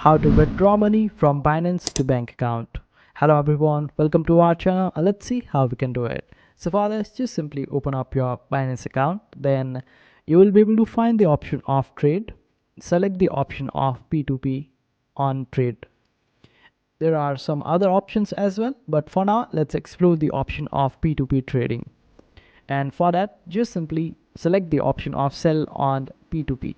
how to withdraw money from Binance to bank account. Hello everyone, welcome to our channel. Let's see how we can do it. So for this, just simply open up your Binance account. Then you will be able to find the option of trade. Select the option of P2P on trade. There are some other options as well, but for now, let's explore the option of P2P trading. And for that, just simply select the option of sell on P2P.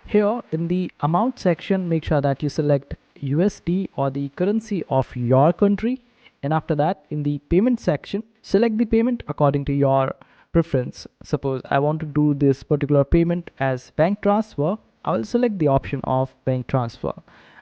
Here in the amount section, make sure that you select USD or the currency of your country. And after that, in the payment section, select the payment according to your preference. Suppose I want to do this particular payment as bank transfer. I will select the option of bank transfer.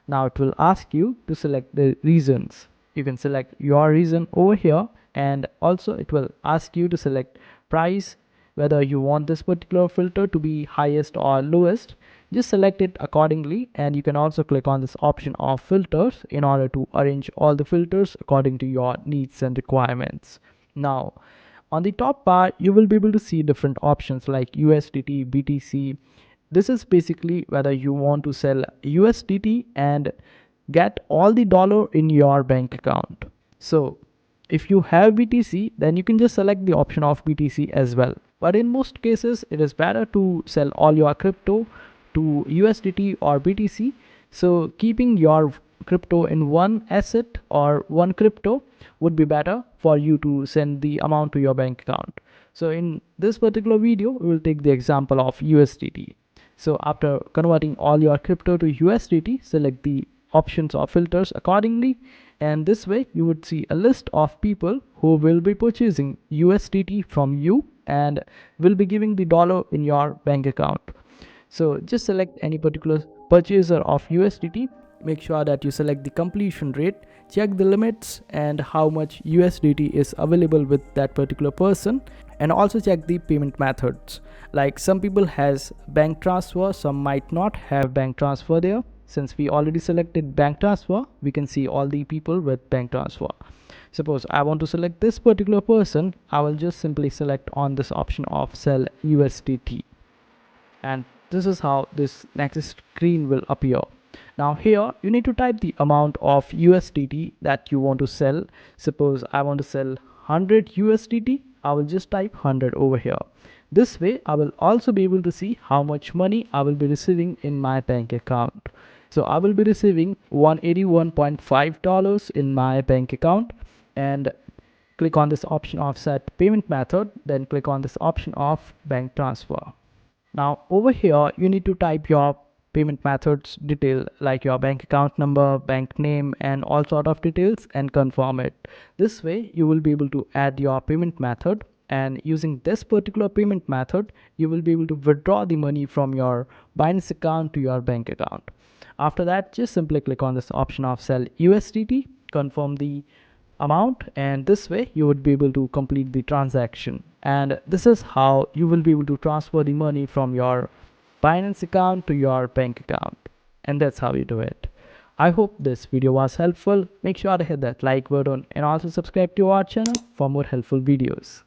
Now it will ask you to select the reasons. You can select your reason over here, and also it will ask you to select price, whether you want this particular filter to be highest or lowest. Just select it accordingly, and you can also click on this option of filters in order to arrange all the filters according to your needs and requirements. Now on the top bar, you will be able to see different options like USDT, BTC. This is basically whether you want to sell USDT and get all the dollar in your bank account. So if you have BTC, then you can just select the option of BTC as well. But in most cases, it is better to sell all your crypto to USDT or BTC. So keeping your crypto in one asset or one crypto would be better for you to send the amount to your bank account. So in this particular video, we will take the example of USDT. So after converting all your crypto to USDT, select the options or filters accordingly, and this way you would see a list of people who will be purchasing USDT from you and will be giving the dollar in your bank account. So just select any particular purchaser of USDT. Make sure that you select the completion rate, check the limits and how much USDT is available with that particular person, and also check the payment methods. Like some people has bank transfer, some might not have bank transfer there. Since we already selected bank transfer, we can see all the people with bank transfer. Suppose I want to select this particular person, I will just simply select on this option of sell USDT, and this is how this next screen will appear. Now here you need to type the amount of USDT that you want to sell. Suppose I want to sell 100 USDT, I will just type 100 over here. This way I will also be able to see how much money I will be receiving in my bank account. So I will be receiving $181.5 in my bank account, and click on this option of set payment method, then click on this option of bank transfer. Now over here you need to type your payment methods detail like your bank account number, bank name and all sort of details, and confirm it. This way you will be able to add your payment method, and using this particular payment method you will be able to withdraw the money from your Binance account to your bank account. After that, just simply click on this option of sell USDT, confirm the amount, and this way you would be able to complete the transaction. And this is how you will be able to transfer the money from your Binance account to your bank account, and that's how you do it. I hope this video was helpful. Make sure to hit that like button and also subscribe to our channel for more helpful videos.